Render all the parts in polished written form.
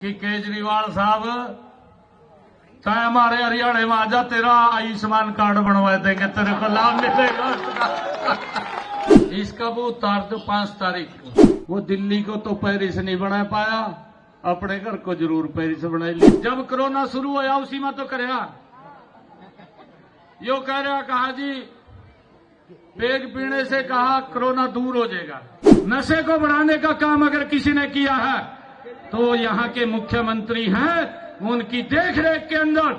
कि केजरीवाल साहब चाहे हमारे हरियाणा में आजा, तेरा आयुष्मान कार्ड बनवा देंगे, तेरे को लाभ मिलेगा। इसका वो उतार दो 5 तारीख को। वो दिल्ली को तो पेरिस नहीं बना पाया, अपने घर को जरूर पेरिस बना ली। जब कोरोना शुरू होया उसी में तो करया यो कह रहा, कहा जी पेग पीने से कहा कोरोना दूर हो जाएगा। नशे को बढ़ाने का काम अगर किसी ने किया है तो यहाँ के मुख्यमंत्री हैं, उनकी देखरेख के अंदर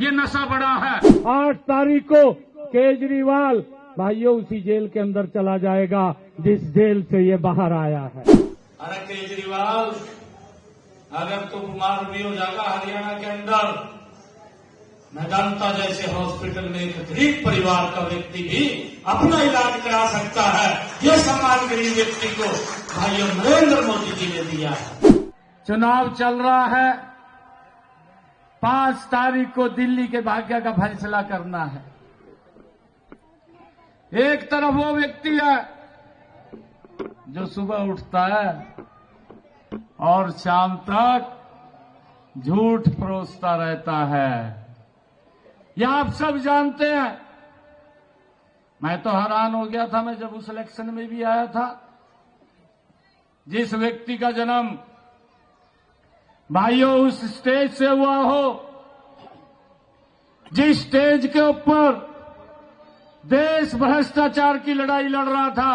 ये नशा बढ़ा है। 8 तारीख को केजरीवाल भाइयों उसी जेल के अंदर चला जाएगा जिस जेल से ये बाहर आया है। अरे केजरीवाल, अगर तू बीमार भी हो जाएगा हरियाणा के अंदर, मैं जानता जैसे हॉस्पिटल में एक गरीब परिवार का व्यक्ति भी अपना इलाज करा सकता है। ये सम्मान गरीब व्यक्ति को भाइयों नरेंद्र मोदी जी ने दिया है। चुनाव चल रहा है, 5 तारीख को दिल्ली के भाग्य का फैसला करना है। एक तरफ वो व्यक्ति है जो सुबह उठता है और शाम तक झूठ परोसता रहता है। यह आप सब जानते हैं। मैं तो हैरान हो गया था, मैं जब उस इलेक्शन में भी आया था। जिस व्यक्ति का जन्म भाइयों उस स्टेज से हुआ हो, जिस स्टेज के ऊपर देश भ्रष्टाचार की लड़ाई लड़ रहा था,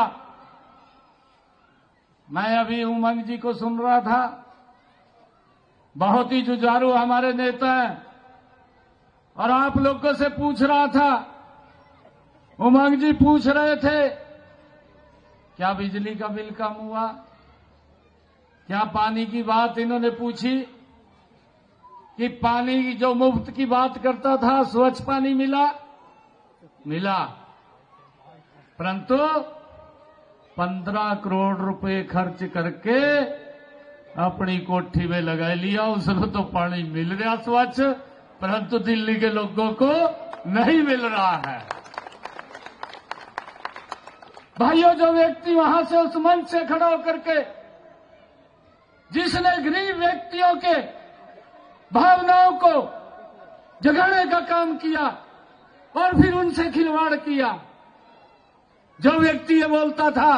मैं अभी उमंग जी को सुन रहा था। बहुत ही जुझारू हमारे नेता हैं और आप लोगों से पूछ रहा था, उमंग जी पूछ रहे थे क्या बिजली का बिल कम हुआ, क्या पानी की बात इन्होंने पूछी कि पानी की जो मुफ्त की बात करता था स्वच्छ पानी मिला, परंतु 15 करोड़ रुपए खर्च करके अपनी कोठी में लगा लिया। उसको तो पानी मिल रहा स्वच्छ, परंतु दिल्ली के लोगों को नहीं मिल रहा है। भाइयों, जो व्यक्ति वहां से उस मंच से खड़ा होकर के जिसने गरीब व्यक्तियों के भावनाओं को जगाने का काम किया और फिर उनसे खिलवाड़ किया, जो व्यक्ति ये बोलता था,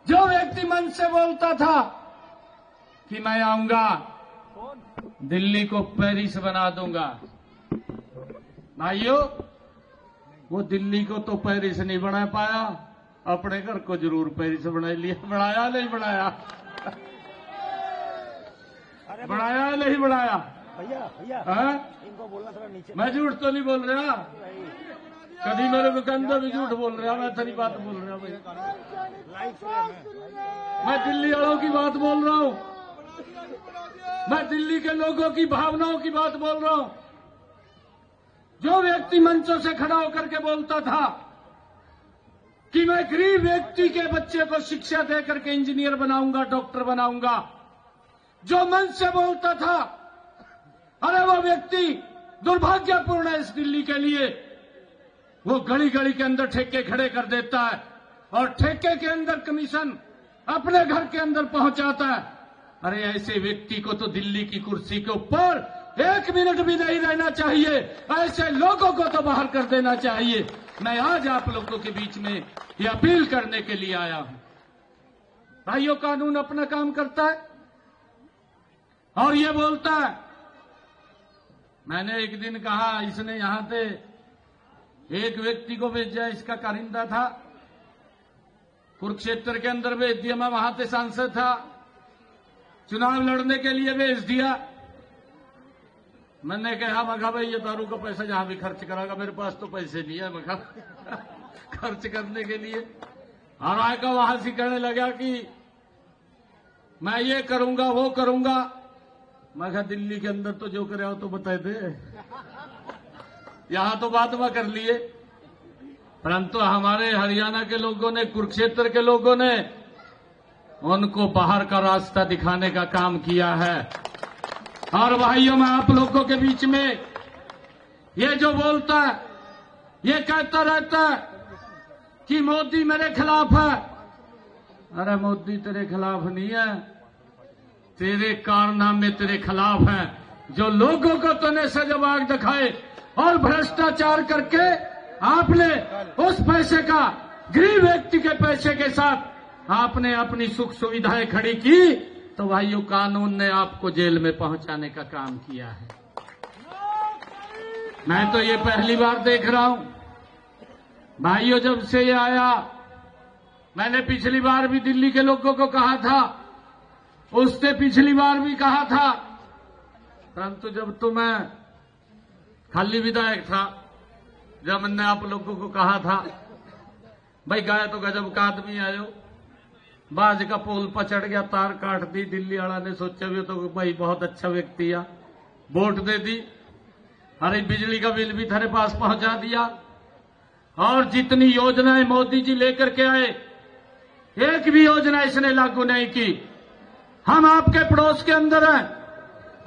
जो व्यक्ति मन से बोलता था कि मैं आऊंगा दिल्ली को पेरिस बना दूंगा, भाइयों वो दिल्ली को तो पेरिस नहीं बना पाया, अपने घर को जरूर पेरिस बना लिया। बनाया नहीं बनाया, बढ़ाया नहीं बढ़ाया। भैया इनको बोलना थोड़ा नीचे। मैं झूठ तो नहीं बोल रहा, कभी मेरे को कंधा भी झूठ बोल रहा, मैं तेरी बात बोल रहा भाई। मैं दिल्ली वालों की बात बोल रहा हूं, मैं दिल्ली के लोगों की भावनाओं की बात बोल रहा हूं। जो व्यक्ति मंचों से खड़ा होकर के बोलता था कि मैं गरीब व्यक्ति के बच्चे को शिक्षा देकर के इंजीनियर बनाऊंगा, डॉक्टर बनाऊंगा, जो मंच से बोलता था, अरे वो व्यक्ति दुर्भाग्यपूर्ण है इस दिल्ली के लिए। वो गली गली के अंदर ठेके खड़े कर देता है और ठेके के अंदर कमीशन अपने घर के अंदर पहुंचाता है। अरे ऐसे व्यक्ति को तो दिल्ली की कुर्सी के ऊपर 1 मिनट भी नहीं रहना चाहिए, ऐसे लोगों को तो बाहर कर देना चाहिए। मैं आज आप लोगों के बीच में ये अपील करने के लिए आया हूं। भाइयों, कानून अपना काम करता है और ये बोलता है। मैंने एक दिन कहा, इसने यहां से एक व्यक्ति को भेजा, इसका कारिंदा था, कुरुक्षेत्र के अंदर भेज दिया। मैं वहां से सांसद था, चुनाव लड़ने के लिए भेज दिया। मैंने कहा, मैं भाई ये दारू का पैसा जहां भी खर्च करागा, मेरे पास तो पैसे नहीं है मैं खर्च करने के लिए। और आएगा वहां से कहने लगा कि मैं ये करूंगा वो करूंगा। मैं कहा दिल्ली के अंदर तो जो करे हो तो बताए थे, यहां तो बात में कर लिए, परंतु हमारे हरियाणा के लोगों ने, कुरुक्षेत्र के लोगों ने उनको बाहर का रास्ता दिखाने का काम किया है। और भाइयों, मैं आप लोगों के बीच में ये जो बोलता है, ये कहता रहता है कि मोदी मेरे खिलाफ है। अरे मोदी तेरे खिलाफ नहीं है, तेरे कारनामे तेरे खिलाफ हैं, जो लोगों को तूने सजवाग दिखाए और भ्रष्टाचार करके आपने उस पैसे का, गरीब व्यक्ति के पैसे के साथ आपने अपनी सुख सुविधाएं खड़ी की, तो भाइयों कानून ने आपको जेल में पहुंचाने का काम किया है। मैं तो ये पहली बार देख रहा हूं भाइयों, जब से ये आया। मैंने पिछली बार भी दिल्ली के लोगों को कहा था, उससे पिछली बार भी कहा था, परंतु जब तो मैं खाली विधायक था, जब मैंने आप लोगों को कहा था भाई गए तो गजब का आदमी आयो, बाज का पोल पर चढ़ गया, तार काट दी, दिल्ली वाला ने सोचा भी तो भाई बहुत अच्छा व्यक्ति है, वोट दे दी, अरे बिजली का बिल भी तेरे पास पहुंचा दिया, और जितनी योजनाएं मोदी जी लेकर के आए एक भी योजना इसने लागू नहीं की। हम आपके पड़ोस के अंदर हैं,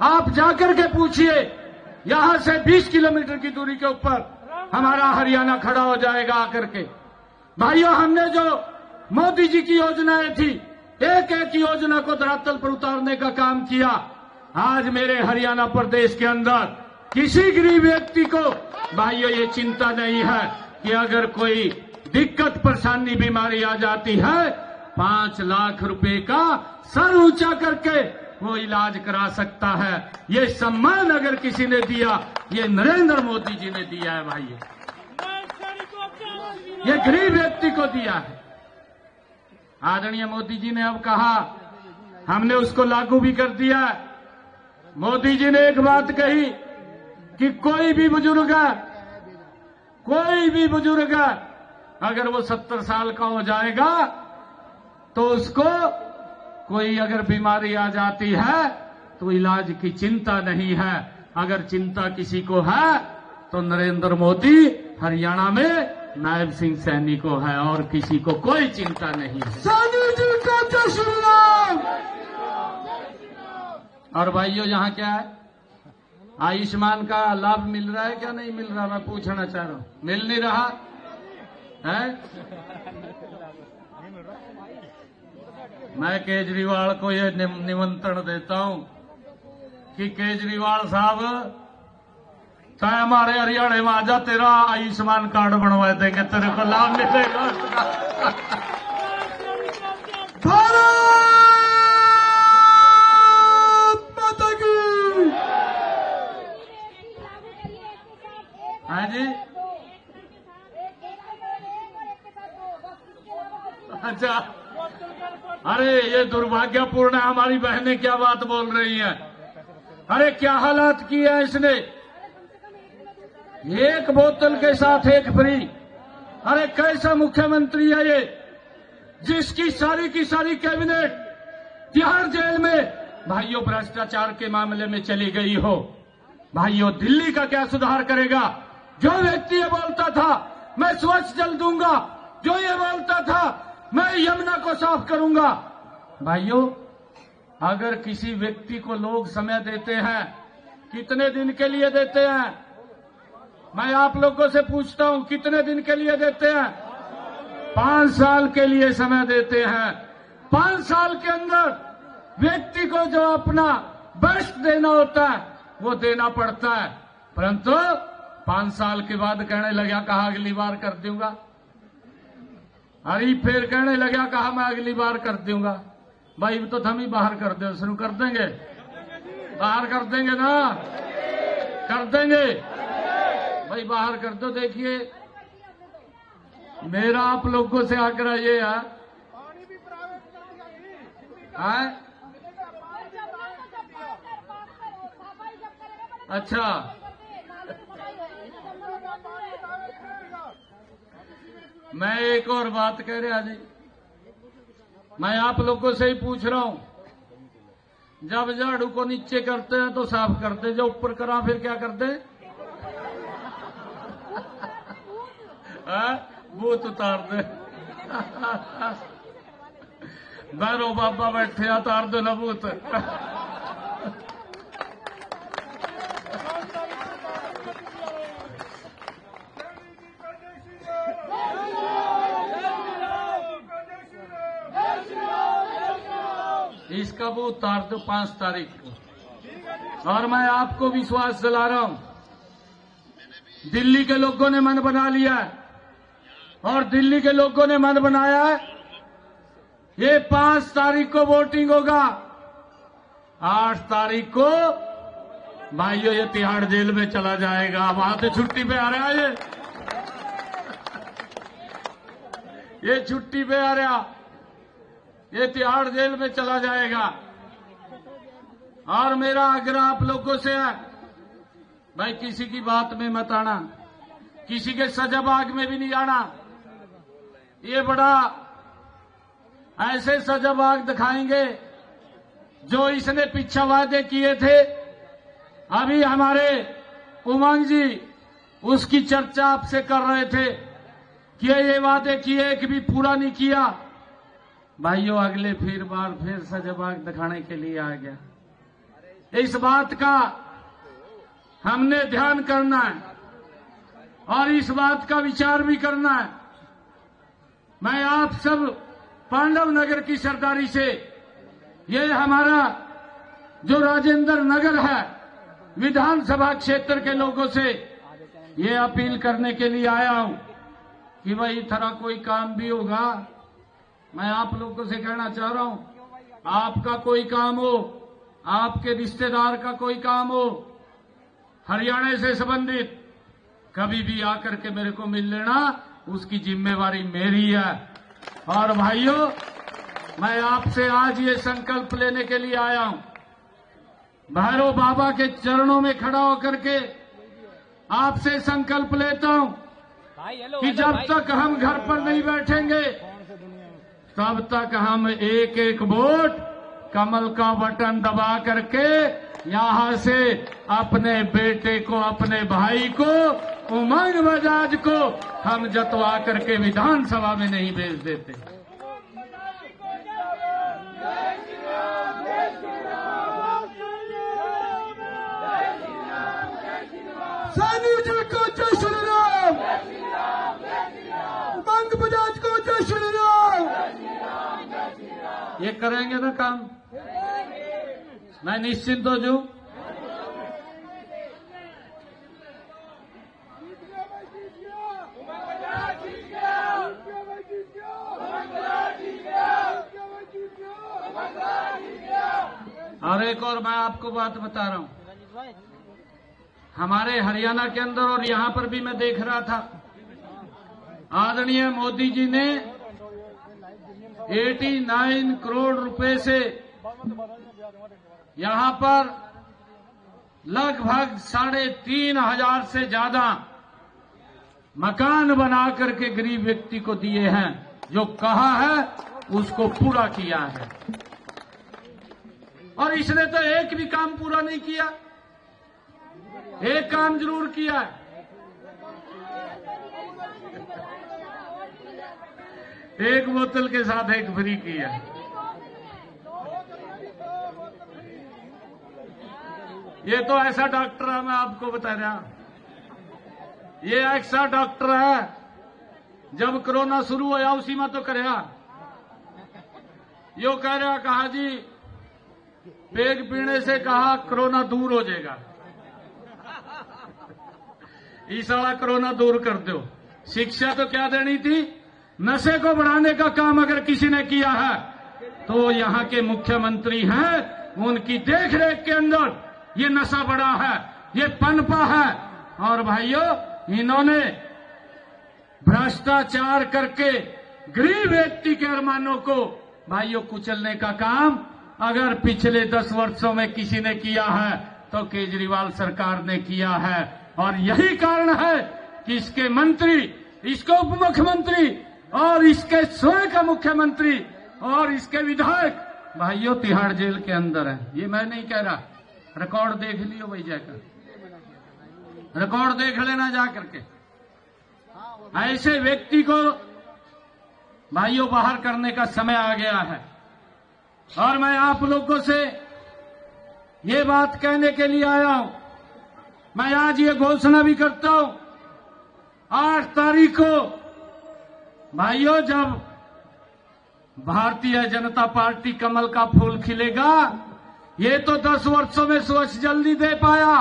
आप जाकर के पूछिए, यहां से 20 किलोमीटर की दूरी के ऊपर हमारा हरियाणा खड़ा हो जाएगा आकर के। भाइयों, हमने जो मोदी जी की योजनाएं थी, एक एक योजना को धरातल पर उतारने का काम किया। आज मेरे हरियाणा प्रदेश के अंदर किसी गरीब व्यक्ति को भाइयों ये चिंता नहीं है कि अगर कोई दिक्कत परेशानी बीमारी आ जाती है, 5 लाख रुपए का सर ऊंचा करके वो इलाज करा सकता है। ये सम्मान अगर किसी ने दिया, ये नरेंद्र मोदी जी ने दिया है भाइयों, ये गरीब व्यक्ति को दिया है। आदरणीय मोदी जी ने अब कहा, हमने उसको लागू भी कर दिया है। मोदी जी ने एक बात कही कि कोई भी बुजुर्ग अगर वो 70 साल का हो जाएगा तो उसको कोई अगर बीमारी आ जाती है तो इलाज की चिंता नहीं है। अगर चिंता किसी को है तो नरेंद्र मोदी हरियाणा में नायब सिंह सैनी को है, और किसी को कोई चिंता नहीं है। सैनी जी का जय श्री राम। और भाइयों, यहाँ क्या है, आयुष्मान का लाभ मिल रहा है क्या नहीं मिल रहा, मैं पूछना चाह रहा हूँ। मिल नहीं रहा है? मैं केजरीवाल को ये निमंत्रण देता हूं कि केजरीवाल साहब चाहे हमारे हरियाणा में आजा, तेरा आयुष्मान कार्ड बनवा देंगे, तेरे को लाभ मिलेगा। भारत माता की। हाँ जी, अच्छा, अरे ये दुर्भाग्यपूर्ण है, हमारी बहनें क्या बात बोल रही हैं। अरे क्या हालात किया है इसने, एक बोतल के साथ एक फ्री। अरे कैसा मुख्यमंत्री है ये, जिसकी सारी की सारी कैबिनेट तिहाड़ जेल में भाइयों भ्रष्टाचार के मामले में चली गई हो। भाइयों, दिल्ली का क्या सुधार करेगा? जो व्यक्ति ये बोलता था मैं स्वच्छ जल दूंगा, जो ये बोलता था मैं यमुना को साफ करूंगा। भाइयों, अगर किसी व्यक्ति को लोग समय देते हैं, कितने दिन के लिए देते हैं? मैं आप लोगों से पूछता हूं, कितने दिन के लिए देते हैं? 5 साल के लिए समय देते हैं। 5 साल के अंदर व्यक्ति को जो अपना बेस्ट देना होता है वो देना पड़ता है, परंतु 5 साल के बाद कहने लगा कहा अगली बार कर दूंगा। अरे फिर कहने लगा कहा मैं अगली बार कर दूंगा। भाई तो हम ही बाहर कर दे, शुरू कर देंगे, बाहर कर देंगे ना, कर देंगे भाई, बाहर कर दो। देखिए, मेरा आप लोगों से आग्रह ये है, अच्छा, मैं एक और बात कह रहा जी, मैं आप लोगों से ही पूछ रहा हूं, जब झाड़ू को नीचे करते हैं तो साफ करते, जो ऊपर करा फिर क्या करते? भूत उतार दे। बैरो बाबा बैठे उतार दो ना भूत। इसका वो उतार दो 5 तारीख को। और मैं आपको विश्वास दिला रहा हूं, दिल्ली के लोगों ने मन बना लिया है, और दिल्ली के लोगों ने मन बनाया है, ये 5 तारीख को वोटिंग होगा। 8 तारीख को भाइयों ये तिहाड़ जेल में चला जाएगा। वहां से छुट्टी पे आ रहा है ये छुट्टी पे आ रहा, ये तिहाड़ जेल में चला जाएगा। और मेरा आग्रह आप लोगों से है, भाई किसी की बात में मत आना, किसी के सजाबाग में भी नहीं आना। ये बड़ा ऐसे सजाबाग दिखाएंगे जो इसने पीछे वादे किए थे। अभी हमारे उमंग जी उसकी चर्चा आपसे कर रहे थे कि ये वादे किए कि भी पूरा नहीं किया। भाइयों अगले फिर सजाबाग दिखाने के लिए आ गया। इस बात का हमने ध्यान करना है और इस बात का विचार भी करना है। मैं आप सब पांडव नगर की सरदारी से, ये हमारा जो राजेंद्र नगर है विधानसभा क्षेत्र के लोगों से ये अपील करने के लिए आया हूं कि भाई इतना कोई काम भी होगा, मैं आप लोगों से कहना चाह रहा हूं, आपका कोई काम हो, आपके रिश्तेदार का कोई काम हो हरियाणा से संबंधित, कभी भी आकर के मेरे को मिल लेना, उसकी जिम्मेवारी मेरी है। और भाइयों मैं आपसे आज ये संकल्प लेने के लिए आया हूं, भैरव बाबा के चरणों में खड़ा होकर के आपसे संकल्प लेता हूं कि जब तक हम घर पर नहीं बैठेंगे तब तक हम एक एक वोट कमल का बटन दबा करके यहां से अपने बेटे को, अपने भाई को, उमंग बजाज को हम जतवा करके विधानसभा में नहीं भेज देते। सानू जी को जय श्री राम, उमंग बजाज को जय श्री राम। ये करेंगे ना काम, मैं निश्चिंत हो जाऊं। और एक और मैं आपको बात बता रहा हूं, हमारे हरियाणा के अंदर और यहां पर भी मैं देख रहा था, आदरणीय मोदी जी ने 89 करोड़ रुपए से यहां पर लगभग 3,500 से ज्यादा मकान बना करके गरीब व्यक्ति को दिए हैं। जो कहा है उसको पूरा किया है, और इसने तो एक भी काम पूरा नहीं किया। एक काम जरूर किया है, एक बोतल के साथ एक फ्री किया। ये तो ऐसा डॉक्टर है, मैं आपको बता रहा, ये ऐसा डॉक्टर है, जब कोरोना शुरू होया उसी में तो करया यो कह रहा, कहा जी पेग पीने से कहा कोरोना दूर हो जाएगा, इस वाला कोरोना दूर कर दो। शिक्षा तो क्या देनी थी, नशे को बढ़ाने का काम अगर किसी ने किया है तो यहाँ के मुख्यमंत्री हैं, उनकी देखरेख के अंदर ये नशा बढ़ा है, ये पनपा है। और भाइयों इन्होंने भ्रष्टाचार करके गरीब व्यक्ति के अरमानों को भाइयों कुचलने का काम अगर पिछले 10 वर्षों में किसी ने किया है तो केजरीवाल सरकार ने किया है। और यही कारण है कि इसके मंत्री, इसके उप मुख्यमंत्री और इसके स्वयं का मुख्यमंत्री और इसके विधायक भाइयों तिहाड़ जेल के अंदर है। ये मैं नहीं कह रहा, रिकॉर्ड देख लियो भाई, जाकर रिकॉर्ड देख लेना जा करके। ऐसे व्यक्ति को भाइयों बाहर करने का समय आ गया है। और मैं आप लोगों से ये बात कहने के लिए आया हूं, मैं आज ये घोषणा भी करता हूं, 8 तारीख को भाइयों जब भारतीय जनता पार्टी कमल का फूल खिलेगा। ये तो 10 वर्षों में स्वच्छ जल नहीं दे पाया।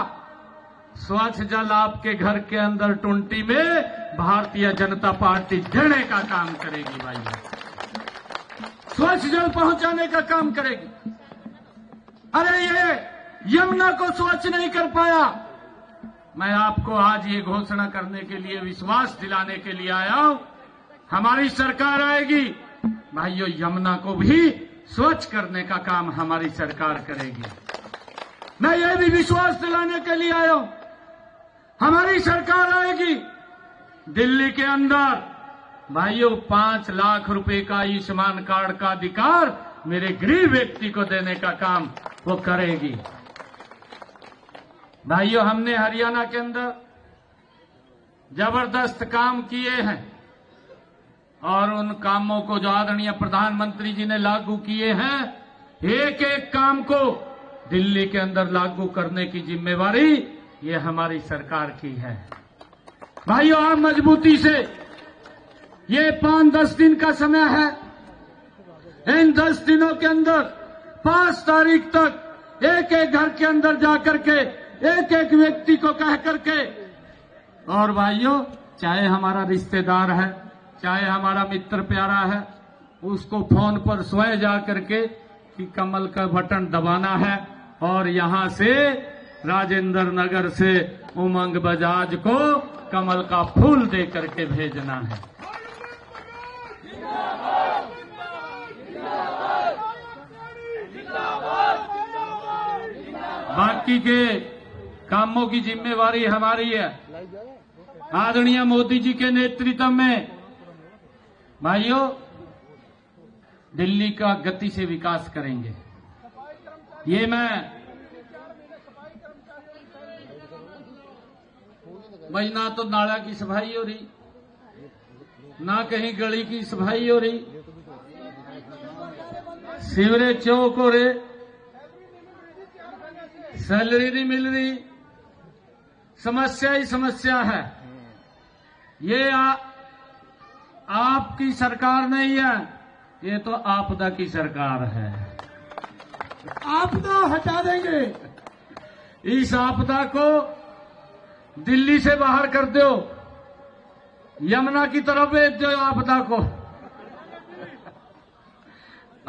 स्वच्छ जल आपके घर के अंदर टुंटी में भारतीय जनता पार्टी देने का काम करेगी भाई, स्वच्छ जल पहुंचाने का काम करेगी। अरे ये यमुना को स्वच्छ नहीं कर पाया। मैं आपको आज ये घोषणा करने के लिए, विश्वास दिलाने के लिए आया हूं, हमारी सरकार आएगी भाइयों, यमुना को भी स्वच्छ करने का काम हमारी सरकार करेगी। मैं ये भी विश्वास दिलाने के लिए आया हूं, हमारी सरकार आएगी दिल्ली के अंदर भाइयों 5 लाख रुपए का आयुष्मान कार्ड का अधिकार मेरे गरीब व्यक्ति को देने का काम वो करेगी। भाइयों, हमने हरियाणा के अंदर जबरदस्त काम किए हैं और उन कामों को जो आदरणीय प्रधानमंत्री जी ने लागू किए हैं, एक एक काम को दिल्ली के अंदर लागू करने की जिम्मेवारी ये हमारी सरकार की है। भाइयों, आप मजबूती से, ये 5-10 दिन का समय है, इन 10 दिनों के अंदर 5 तारीख तक एक एक घर के अंदर जाकर के एक एक व्यक्ति को कह करके, और भाइयों चाहे हमारा रिश्तेदार है, चाहे हमारा मित्र प्यारा है, उसको फोन पर स्वयं जा करके कि कमल का बटन दबाना है और यहां से राजेंद्र नगर से उमंग बजाज को कमल का फूल दे करके भेजना है। बाकी के कामों की जिम्मेवारी हमारी है। आदरणीय मोदी जी के नेतृत्व में भाइयों दिल्ली का गति से विकास करेंगे। ये मैं भाई, ना तो नाला की सफाई हो रही, ना कहीं गली की सफाई हो रही, सीवरेज चौक हो रहे, सैलरी नहीं मिल रही, समस्या ही समस्या है। ये आपकी सरकार नहीं है, ये तो आपदा की सरकार है। आपदा हटा देंगे। इस आपदा को दिल्ली से बाहर कर दो, यमुना की तरफ भेज दो आपदा को।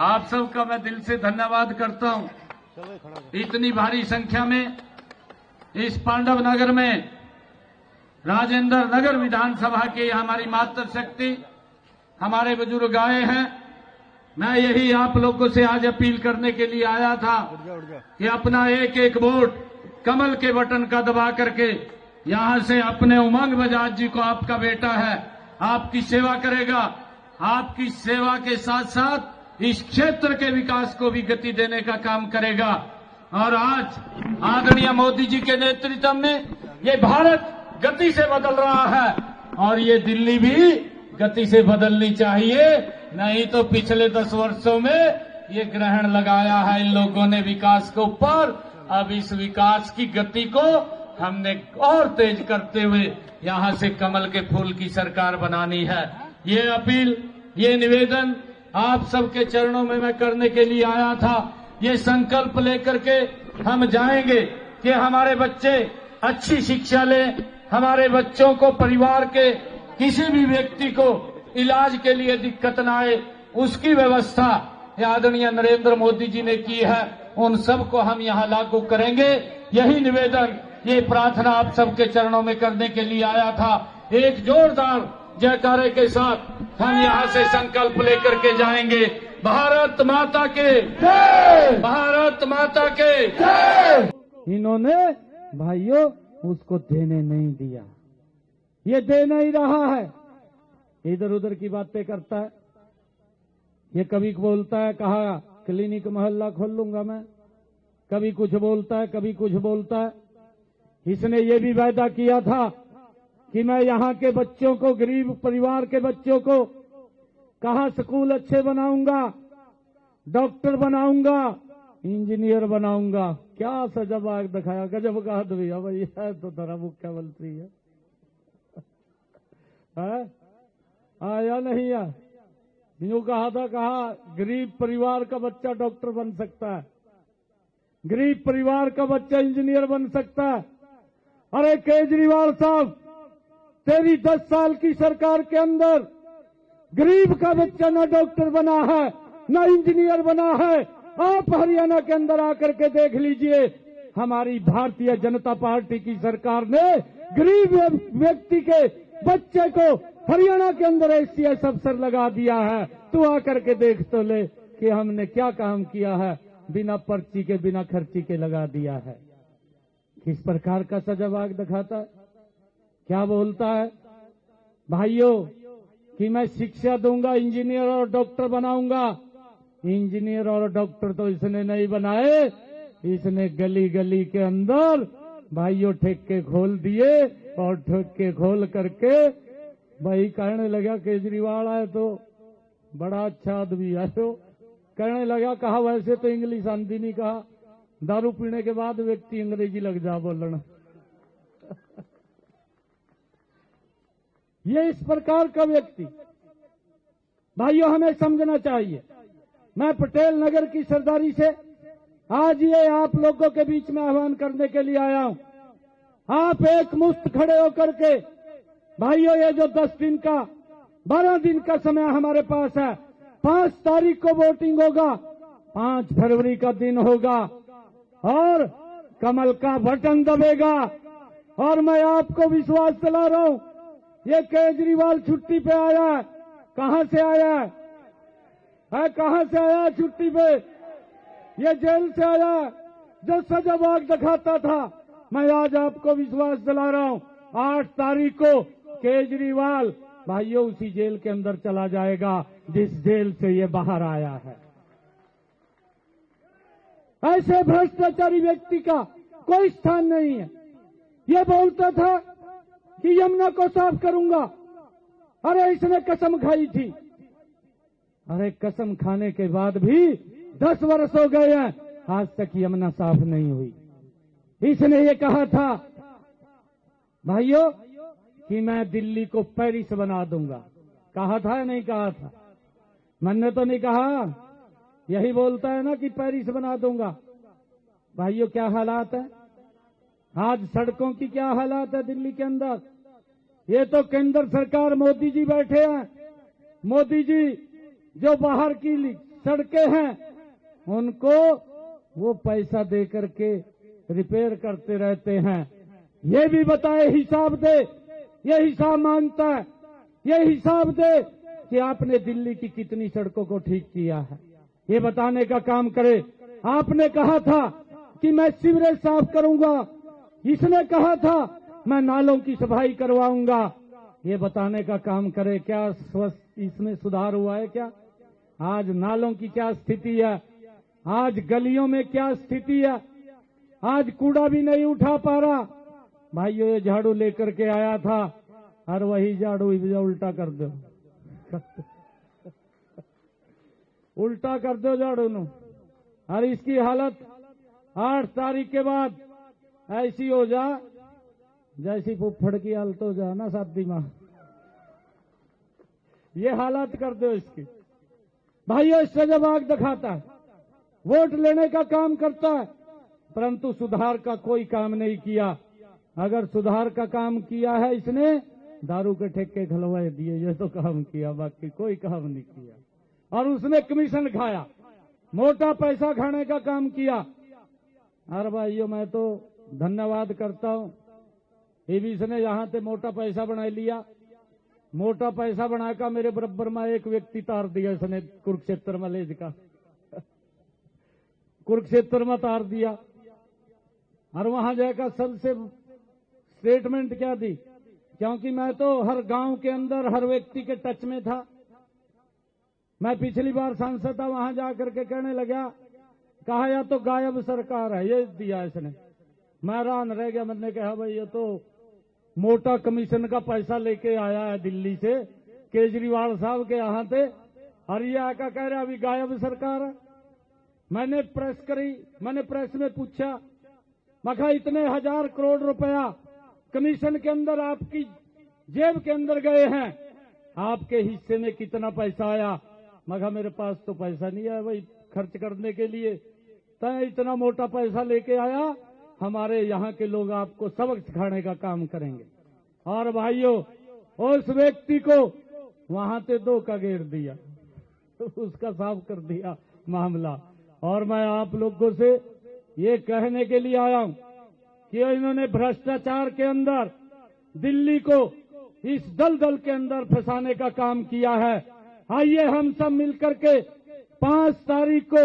आप सबका मैं दिल से धन्यवाद करता हूं। इतनी भारी संख्या में इस पांडव नगर में, राजेंद्र नगर विधानसभा के हमारी मातृशक्ति, हमारे बुजुर्ग आए हैं। मैं यही आप लोगों से आज अपील करने के लिए आया था कि अपना एक एक वोट कमल के बटन का दबा करके यहां से अपने उमंग बजाज जी को, आपका बेटा है, आपकी सेवा करेगा। आपकी सेवा के साथ साथ इस क्षेत्र के विकास को भी गति देने का काम करेगा। और आज आदरणीय मोदी जी के नेतृत्व में ये भारत गति से बदल रहा है और ये दिल्ली भी गति से बदलनी चाहिए। नहीं तो पिछले 10 वर्षों में ये ग्रहण लगाया है इन लोगों ने विकास के ऊपर। अब इस विकास की गति को हमने और तेज करते हुए यहां से कमल के फूल की सरकार बनानी है। ये अपील, ये निवेदन आप सबके चरणों में मैं करने के लिए आया था। ये संकल्प लेकर के हम जाएंगे कि हमारे बच्चे अच्छी शिक्षा लें, हमारे बच्चों को, परिवार के किसी भी व्यक्ति को इलाज के लिए दिक्कत न आए, उसकी व्यवस्था आदरणीय नरेंद्र मोदी जी ने की है। उन सबको हम यहाँ लागू करेंगे। यही निवेदन, ये प्रार्थना आप सबके चरणों में करने के लिए आया था। एक जोरदार जयकारे के साथ हम यहाँ से संकल्प लेकर के जाएंगे। भारत माता के जय, भारत माता के जय। इन्होंने भाइयों उसको देने नहीं दिया, ये दे नहीं रहा है, इधर उधर की बातें करता है। ये कभी बोलता है कहा क्लिनिक मोहल्ला खोल लूंगा मैं, कभी कुछ बोलता है, कभी कुछ बोलता है। इसने ये भी वायदा किया था कि मैं यहाँ के बच्चों को, गरीब परिवार के बच्चों को कहा स्कूल अच्छे बनाऊंगा, डॉक्टर बनाऊंगा, इंजीनियर बनाऊंगा। क्या सजब आग दिखाया, गजब का आदमी है भाई, है तो धरा मुख्यमंत्री है? आया नहीं है? यूं कहा गरीब परिवार का बच्चा डॉक्टर बन सकता है, गरीब परिवार का बच्चा इंजीनियर बन सकता है। अरे केजरीवाल साहब, तेरी 10 साल की सरकार के अंदर गरीब का बच्चा न डॉक्टर बना है न इंजीनियर बना है। आप हरियाणा के अंदर आकर के देख लीजिए, हमारी भारतीय जनता पार्टी की सरकार ने गरीब व्यक्ति के बच्चे को हरियाणा के अंदर एसीएस अफसर लगा दिया है। तू आकर के देख तो ले कि हमने क्या काम किया है, बिना पर्ची के बिना खर्ची के लगा दिया है। किस प्रकार का सजावाग दिखाता है, क्या बोलता है भाइयों कि मैं शिक्षा दूंगा, इंजीनियर और डॉक्टर बनाऊंगा। इंजीनियर और डॉक्टर तो इसने नहीं बनाए, इसने गली गली के अंदर भाइयों ठेके खोल दिए और ठेके खोल करके भाई कहने लगा केजरीवाल आए तो बड़ा अच्छा आदमी है। तो कहने लगा, कहा वैसे तो इंग्लिश आंधी नहीं, कहा दारू पीने के बाद व्यक्ति अंग्रेजी लग जा बोलना। ये इस प्रकार का व्यक्ति भाइयों हमें समझना चाहिए। मैं पटेल नगर की सरदारी से आज ये आप लोगों के बीच में आह्वान करने के लिए आया हूं। आप एक मुश्त खड़े होकर के भाइयों, ये जो 10 दिन का 12 दिन का समय हमारे पास है, 5 तारीख को वोटिंग होगा, 5 फरवरी का दिन होगा और कमल का बटन दबेगा। और मैं आपको विश्वास दिला रहा हूं, ये केजरीवाल छुट्टी पे आया है। कहां से आया है? कहां से आया छुट्टी पे? ये जेल से आया, जो सजावाग दिखाता था। मैं आज आपको विश्वास दिला रहा हूं, 8 तारीख को केजरीवाल भाइयों उसी जेल के अंदर चला जाएगा जिस जेल से ये बाहर आया है। ऐसे भ्रष्टाचारी व्यक्ति का कोई स्थान नहीं है। ये बोलता था कि यमुना को साफ करूंगा। अरे इसने कसम खाई थी। अरे कसम खाने के बाद भी 10 वर्ष हो गए हैं, आज तक यमुना साफ नहीं हुई। इसने ये कहा था भाइयों कि मैं दिल्ली को पेरिस बना दूंगा। कहा था या नहीं कहा था? मैंने तो नहीं कहा, यही बोलता है ना कि पेरिस बना दूंगा। भाइयों क्या हालात है आज, सड़कों की क्या हालात है दिल्ली के अंदर। ये तो केंद्र सरकार, मोदी जी बैठे हैं। मोदी जी जो बाहर की सड़कें हैं उनको वो पैसा दे करके रिपेयर करते रहते हैं। ये भी बताए, हिसाब दे, ये हिसाब मांगता है, ये हिसाब दे कि आपने दिल्ली की कितनी सड़कों को ठीक किया है, ये बताने का काम करे। आपने कहा था कि मैं सीवरेज साफ करूंगा, इसने कहा था मैं नालों की सफाई करवाऊंगा, ये बताने का काम करे। क्या इसमें सुधार हुआ है क्या? आज नालों की क्या स्थिति है, आज गलियों में क्या स्थिति है, आज कूड़ा भी नहीं उठा पा रहा। भाइयों ये झाड़ू लेकर के आया था और वही झाड़ू उल्टा कर दो उल्टा कर दो झाड़ू नु। और इसकी हालत 8 तारीख के बाद ऐसी हो जा जैसी फुफड़ की हालत हो जा ना शादी मां, ये हालत कर दो इसकी। भाइयों सजावाग दिखाता है, वोट लेने का काम करता है, परंतु सुधार का कोई काम नहीं किया। अगर सुधार का काम किया है इसने, दारू के ठेके खलवाए दिए, ये तो काम किया, बाकी कोई काम नहीं किया। और उसने कमीशन खाया, मोटा पैसा खाने का काम किया। अरे भाइयों मैं तो धन्यवाद करता हूं, एबीसी ने यहां से मोटा पैसा बना लिया। मोटा पैसा बनाकर मेरे बराबर में एक व्यक्ति तार दिया इसने, कुरुक्षेत्र में ले का कुरुक्षेत्र में तार दिया। और वहां जाकर सबसे स्टेटमेंट क्या दी, क्योंकि मैं तो हर गांव के अंदर हर व्यक्ति के टच में था। मैं पिछली बार सांसद था, वहां जाकर के कहने लगा, कहा या तो गायब सरकार है, ये दिया इसने। मैं हैरान रह गया, मैंने कहा भाई ये तो मोटा कमीशन का पैसा लेके आया है दिल्ली से केजरीवाल साहब के यहां से, और ये आका कह रहा अभी गायब सरकार है। मैंने प्रेस करी, मैंने प्रेस में पूछा, मैं कहा इतने 1000 करोड़ रुपया कमीशन के अंदर आपकी जेब के अंदर गए हैं, आपके हिस्से में कितना पैसा आया? मैं कहा मेरे पास तो पैसा नहीं है भाई खर्च करने के लिए, तय इतना मोटा पैसा लेके आया, हमारे यहाँ के लोग आपको सबक सिखाने का काम करेंगे। और भाइयों, उस व्यक्ति को वहां से 2 का घेर दिया, उसका साफ कर दिया मामला। और मैं आप लोगों से ये कहने के लिए आया हूं कि इन्होंने भ्रष्टाचार के अंदर दिल्ली को इस दलदल के अंदर फंसाने का काम किया है। आइए हम सब मिलकर के 5 तारीख को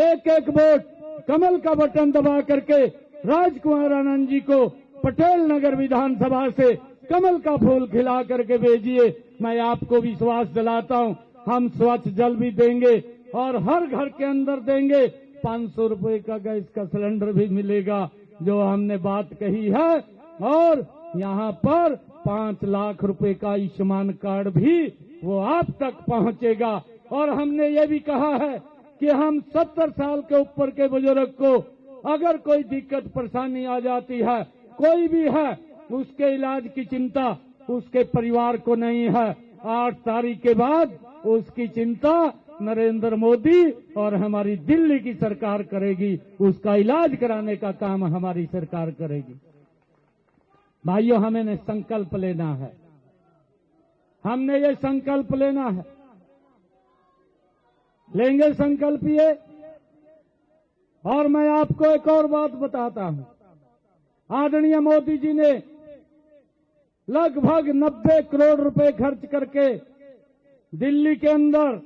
एक वोट कमल का बटन दबा करके राजकुमार आनंद जी को पटेल नगर विधानसभा से कमल का फूल खिला करके भेजिए। मैं आपको विश्वास दिलाता हूं, हम स्वच्छ जल भी देंगे और हर घर के अंदर देंगे। 500 रुपए का गैस का सिलेंडर भी मिलेगा जो हमने बात कही है। और यहाँ पर 5 लाख रुपए का आयुष्मान कार्ड भी वो आप तक पहुंचेगा। और हमने ये भी कहा है कि हम 70 साल के ऊपर के बुजुर्ग को अगर कोई दिक्कत परेशानी आ जाती है, कोई भी है, उसके इलाज की चिंता उसके परिवार को नहीं है। 8 तारीख के बाद उसकी चिंता नरेंद्र मोदी और हमारी दिल्ली की सरकार करेगी, उसका इलाज कराने का काम हमारी सरकार करेगी। भाइयों, हमें संकल्प लेना है, हमने ये संकल्प लेना है, लेंगे संकल्प ये। और मैं आपको एक और बात बताता हूं, आदरणीय मोदी जी ने लगभग 90 करोड़ रुपए खर्च करके दिल्ली के अंदर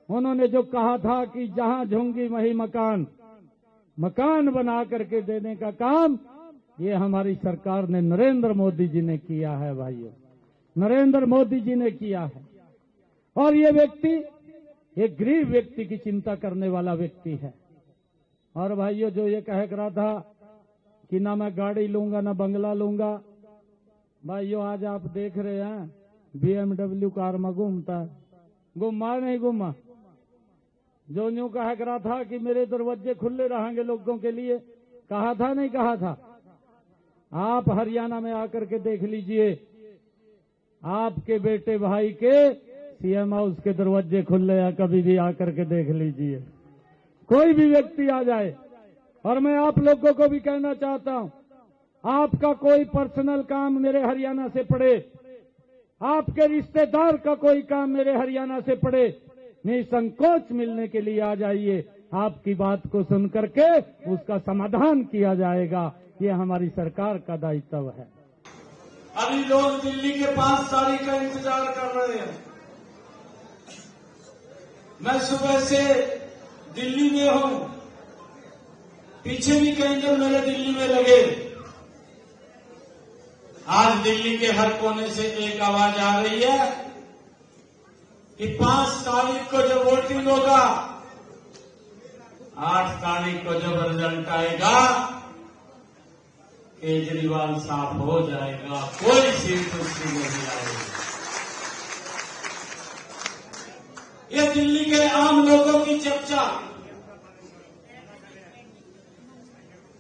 उन्होंने जो कहा था कि जहां झुंगी वहीं मकान बना करके देने का काम ये हमारी सरकार ने, नरेंद्र मोदी जी ने किया है। भाइयों, नरेंद्र मोदी जी ने किया है। और ये व्यक्ति एक गरीब व्यक्ति की चिंता करने वाला व्यक्ति है। और भाइयों, जो ये कह रहा था कि ना मैं गाड़ी लूंगा ना बंगला लूंगा, भाइयों आज आप देख रहे हैं BMW कार में घूमता है, घुमा नहीं घुमा। जो न्यू कह रहा था कि मेरे दरवाजे खुले रहेंगे लोगों के लिए, कहा था नहीं कहा था? आप हरियाणा में आकर के देख लीजिए, आपके बेटे भाई के सीएम हाउस के दरवाजे खुले हैं, कभी भी आकर के देख लीजिए, कोई भी व्यक्ति आ जाए। और मैं आप लोगों को भी कहना चाहता हूं, आपका कोई पर्सनल काम मेरे हरियाणा से पड़े, आपके रिश्तेदार का कोई काम मेरे हरियाणा से पड़े, निसंकोच मिलने के लिए आ जाइए। आपकी बात को सुन करके उसका समाधान किया जाएगा। ये हमारी सरकार का दायित्व है। अभी लोग दिल्ली के 5 तारीख का इंतजार कर रहे हैं। मैं सुबह से दिल्ली में हूं, पीछे भी कई दिन मेरे दिल्ली में लगे। आज दिल्ली के हर कोने से एक आवाज आ रही है कि 5 तारीख को जब वोटिंग होगा, 8 तारीख को जब रिजल्ट आएगा, केजरीवाल साफ हो जाएगा, कोई सीट उसकी नहीं आएगी। ये दिल्ली के आम लोगों की चर्चा,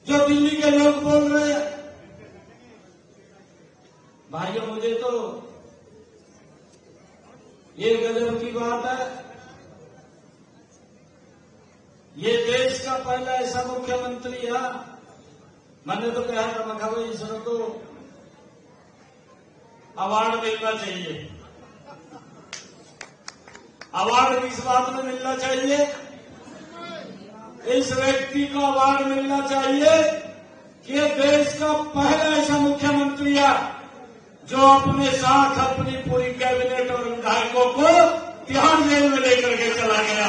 जो दिल्ली के लोग बोल रहे हैं। भाइयों, मुझे तो ये गजब की बात है, ये देश का पहला ऐसा मुख्यमंत्री है। मैंने तो कहा था, मैं भाई इसमें तो अवार्ड मिलना चाहिए। अवार्ड किस बात में मिलना चाहिए? इस व्यक्ति को अवार्ड मिलना चाहिए कि देश का पहला ऐसा मुख्यमंत्री है जो अपने साथ अपनी पूरी कैबिनेट और विधायकों को तिहाड़ जेल में लेकर के चला गया।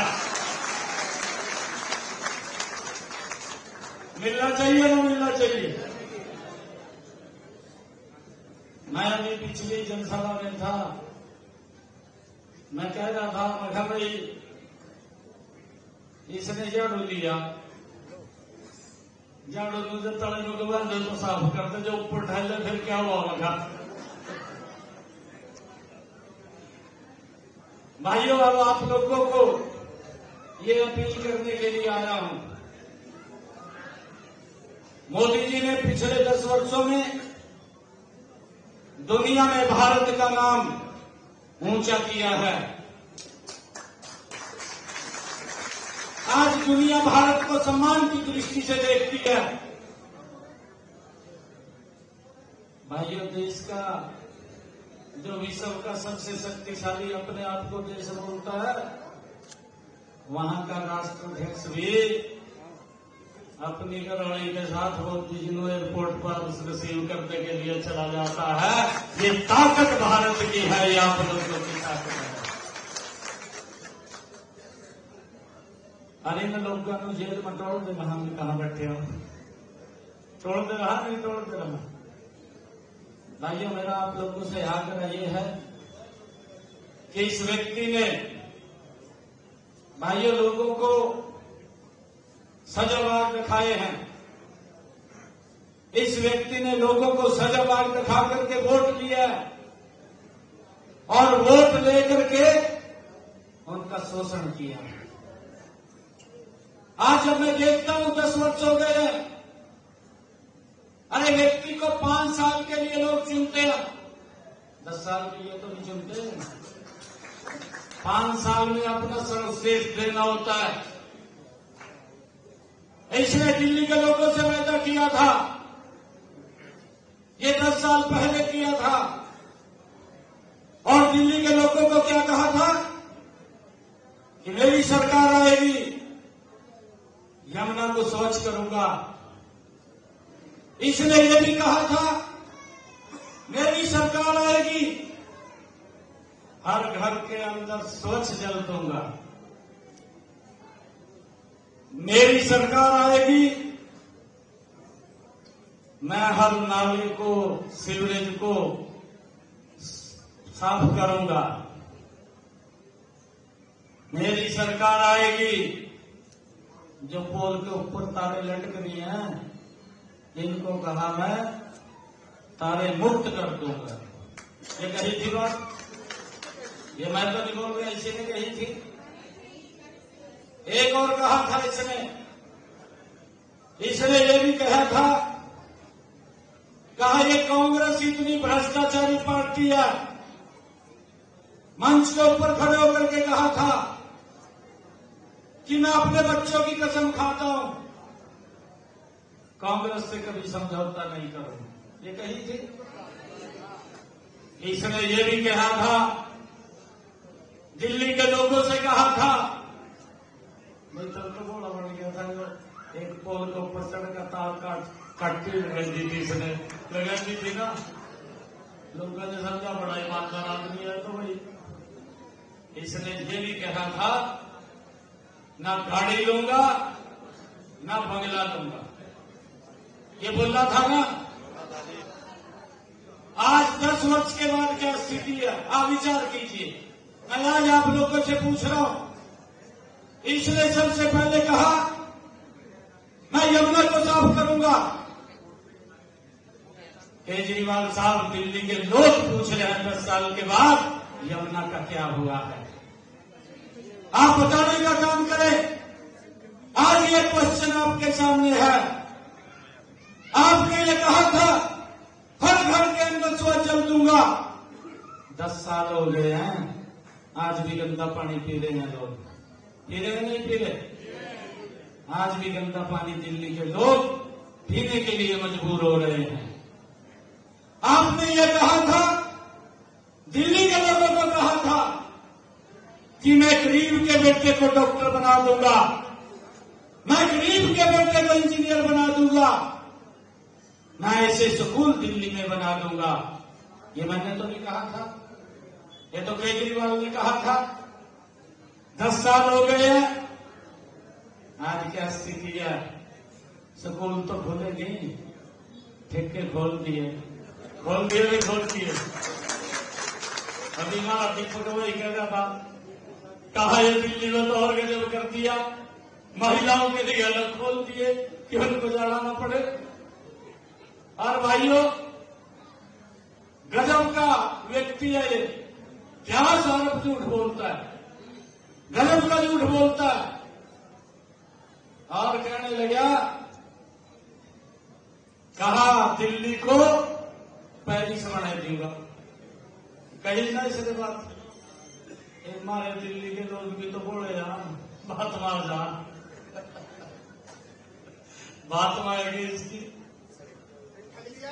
मिलना चाहिए ना मिलना चाहिए? मैं अभी पिछली जनसभा में था, मैं कह रहा था, मैं कहा भाई इसने झाड़ू लिया, झाड़ू जो तले को बंदे तो साफ करते, जो ऊपर ठहले फिर क्या हुआ होगा? भाइयों, अब आप लोगों को ये अपील करने के लिए आया हूं। मोदी जी ने पिछले 10 वर्षों में दुनिया में भारत का नाम ऊंचा किया है। दुनिया भारत को सम्मान की दृष्टि से देखती है। भाइयों, देश का जो विश्व का सबसे शक्तिशाली अपने आप को देश बोलता है, वहां का राष्ट्राध्यक्ष भी अपनी घरवाली के साथ मोदी जी को एयरपोर्ट पर रिसीव करने के लिए चला जाता है। ये ताकत भारत की है, ये आप लोगों की ताकत है। अरे इन लोगों को जेल में तोड़ दे, वहां में कहां बैठे हो, तोड़ दे रहा नहीं तोड़ दे रहा। भाइयों, मेरा आप लोगों से आग्रह ये है कि इस व्यक्ति ने भाइयों लोगों को सजावाग दिखाए हैं। इस व्यक्ति ने लोगों को सजावाग दिखा करके वोट लिया और वोट लेकर के उनका शोषण किया। आज जब मैं देखता हूं 10 वर्ष हो गए हैं, अरे व्यक्ति को 5 साल के लिए लोग चुनते हैं, 10 साल के लिए तो नहीं चुनते। 5 साल में अपना सर्वश्रेष्ठ देना होता है। इसने दिल्ली के लोगों से वादा किया था, ये 10 साल पहले किया था, और दिल्ली के लोगों को क्या कहा था कि मेरी सरकार आएगी, यमुना को स्वच्छ करूंगा। इसने ये भी कहा था मेरी सरकार आएगी, हर घर के अंदर स्वच्छ जल दूंगा। मेरी सरकार आएगी, मैं हर नाले को, सीवरेज को साफ करूंगा। मेरी सरकार आएगी, जो पोल के ऊपर तारे लटक रही हैं, इनको कहा मैं तारे मुक्त कर दूंगा। ये कही थी बात, ये मैं तो नहीं बोल रहा, इसी ने कही थी। एक और कहा था इसने ये भी कहा था, कहा ये कांग्रेस इतनी भ्रष्टाचारी पार्टी है। मंच के ऊपर खड़े होकर के कहा था कि मैं अपने बच्चों की कसम खाता हूं, कांग्रेस से कभी समझौता नहीं करूंगा। ये कही थी। इसने ये भी कहा था, दिल्ली के लोगों से कहा था, तो बोला बन गया था, एक पोल के ऊपर सड़क का तार काटती लगाई थी, इसने लगाई थी ना, लोगों ने समझा बड़ा ईमानदार आदमी है। तो भाई इसने ये भी कहा था, ना गाड़ी लूंगा ना बंगला लूंगा, ये बोला था ना। आज 10 वर्ष के बाद क्या स्थिति है, आप विचार कीजिए। मैं आज आप लोगों से पूछ रहा हूं, इसने सबसे पहले कहा मैं यमुना को साफ करूंगा। केजरीवाल साहब, दिल्ली के लोग पूछ रहे हैं 10 साल के बाद यमुना का क्या हुआ है, आप बताने का काम करें। आज ये क्वेश्चन आपके सामने है। आपने ये कहा था हर घर के अंदर स्वच्छ जल दूंगा, 10 साल हो गए हैं, आज भी गंदा पानी पी रहे हैं लोग। पी रहे नहीं पी रहे? आज भी गंदा पानी दिल्ली के लोग पीने के लिए मजबूर हो रहे हैं। आपने ये कहा था, दिल्ली के लोगों को कहा था कि मैं गरीब के बेटे को डॉक्टर बना दूंगा, मैं गरीब के बेटे को इंजीनियर बना दूंगा, मैं ऐसे स्कूल दिल्ली में बना दूंगा। ये मैंने तो नहीं कहा था, ये तो केजरीवाल ने कहा था। 10 साल हो गए हैं, आज क्या स्थिति है? स्कूल तो खोले नहीं, ठेके खोल दिए नहीं खोल दिए। अभी मारा दीपक वही कह रहा था, कहा ये दिल्ली में तो और गजब कर दिया, महिलाओं के लिए अलग खोल दिए कि उनको जाना न पड़े। और भाइयों, गजब का व्यक्ति है ये, क्या सारा झूठ बोलता है, गजब का झूठ बोलता है। और कहने लगा, कहा दिल्ली को पेरिस बना दूंगा। कही ना इसने बात, हमारे दिल्ली के लोग भी तो बोले यार, बात मार जा। बात में आएगी इसकी।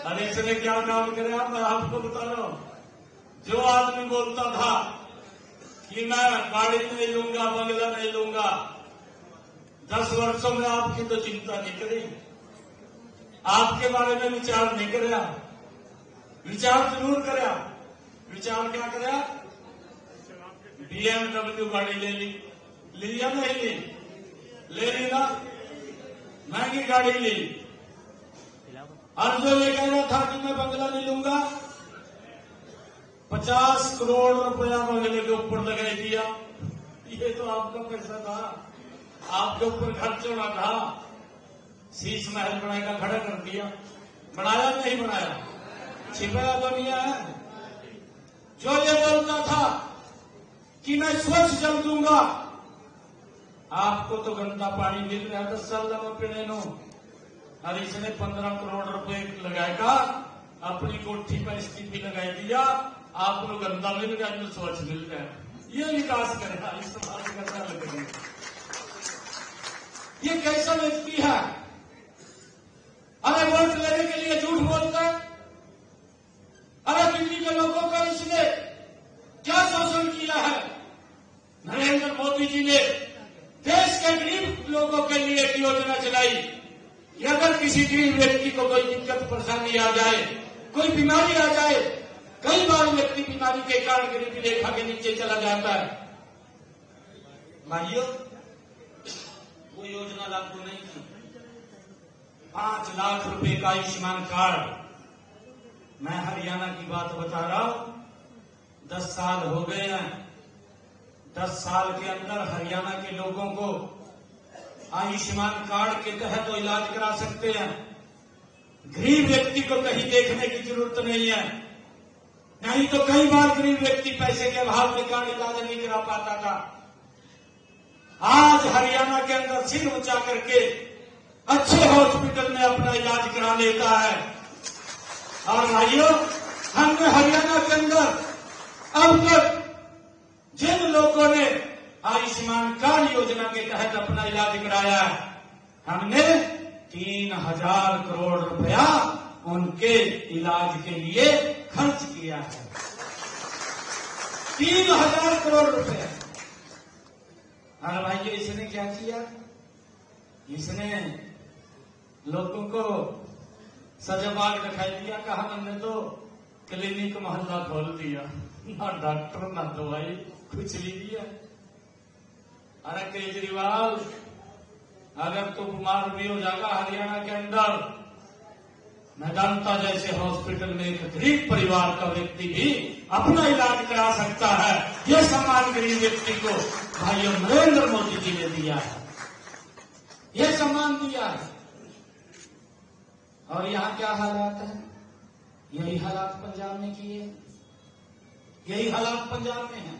अरे इसने क्या काम कराया मैं आपको बता रहा हूं। जो आदमी बोलता था कि मैं गाड़ी नहीं लूंगा, बंगला नहीं लूंगा, 10 वर्षों में आपकी तो चिंता नहीं करी, आपके बारे में विचार नहीं कराया। विचार जरूर कराया। विचार क्या कराया? BMW गाड़ी ले ली या नहीं ली? ले ली ना, महंगी गाड़ी ली। और जो ये कह रहा था कि मैं बंगला नहीं लूंगा, 50 करोड़ रुपया बंगले के ऊपर लगा दिया। ये तो आपका पैसा था, आपके ऊपर खर्च होना था। शीश महल बनाएगा, खड़ा कर दिया। बनाया नहीं बनाया? छिपाया तो नहीं है। जो ये बोलता था कि मैं स्वच्छ जल दूंगा, आपको तो गंदा पानी मिल रहा है 10 साल में पीने नो। और इसने 15 करोड़ रुपए लगाएगा, अपनी कोठी पर स्टीपी लगाई दिया, आपको गंदा मिल रहा है, स्वच्छ मिल रहा है। ये विकास करेगा, इस बात करना लगेगा। ये कैसा व्यक्ति है? अरे वोट लेने के लिए झूठ बोलता है। अरे दिल्ली के लोगों का इसने क्या शोषण किया है? नरेंद्र मोदी जी ने देश के गरीब लोगों के लिए एक योजना चलाई कि अगर किसी गरीब व्यक्ति को कोई दिक्कत परेशानी आ जाए, कोई बीमारी आ जाए, कई बार व्यक्ति बीमारी के कारण गरीबी रेखा के नीचे चला जाता है, भाइयों वो योजना लागू नहीं की। 5 लाख रुपए का आयुष्मान कार्ड। मैं हरियाणा की बात बता रहा हूं, 10 साल हो गए हैं। 10 साल के अंदर हरियाणा के लोगों को आयुष्मान कार्ड के तहत तो इलाज करा सकते हैं। गरीब व्यक्ति को कहीं देखने की जरूरत नहीं है। नहीं तो कई बार गरीब व्यक्ति पैसे के अभाव के कारण इलाज नहीं करा पाता था। आज हरियाणा के अंदर सिर ऊंचा करके अच्छे हॉस्पिटल में अपना इलाज करा लेता है। और भाइयों, हमने हरियाणा के अंदर अब तक जिन लोगों ने आयुष्मान कार्ड योजना के तहत अपना इलाज कराया, हमने 3000 करोड़ रुपया उनके इलाज के लिए खर्च किया है। 3000 करोड़ रुपया। और भाइयों, इसने क्या किया? इसने लोगों को सजाबाग दिखाई दिया। कहा मैंने तो क्लिनिक मोहल्ला खोल दिया, ना डॉक्टर ना दवाई, कुछ नहीं दिया। अरे केजरीवाल, अगर तू बीमार भी हो जाएगा हरियाणा के अंदर, मेदांता जैसे हॉस्पिटल में एक गरीब परिवार का व्यक्ति भी अपना इलाज करा सकता है। यह सम्मान गरीब व्यक्ति को भाइयों नरेंद्र मोदी जी ने दिया है, यह सम्मान दिया है। और यहां क्या हालात है? यही हालात पंजाब में किए, यही हालात पंजाब में है।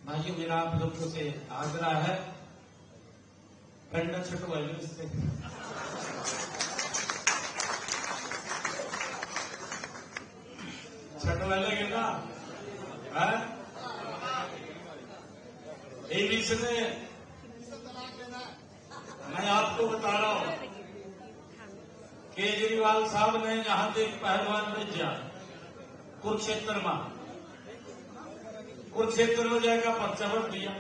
भाइयों, मेरा आप लोगों से आग्रह है, पेंडा छुटवाइए इससे। छुटवा लेंगे ना? एबीसी में मैं आपको बता रहा हूं, केजरीवाल साहब ने यहां से एक पहलवान भेजा कुरुक्षेत्र में। कुरुक्षेत्र में जाएगा पर्चा भर दिया।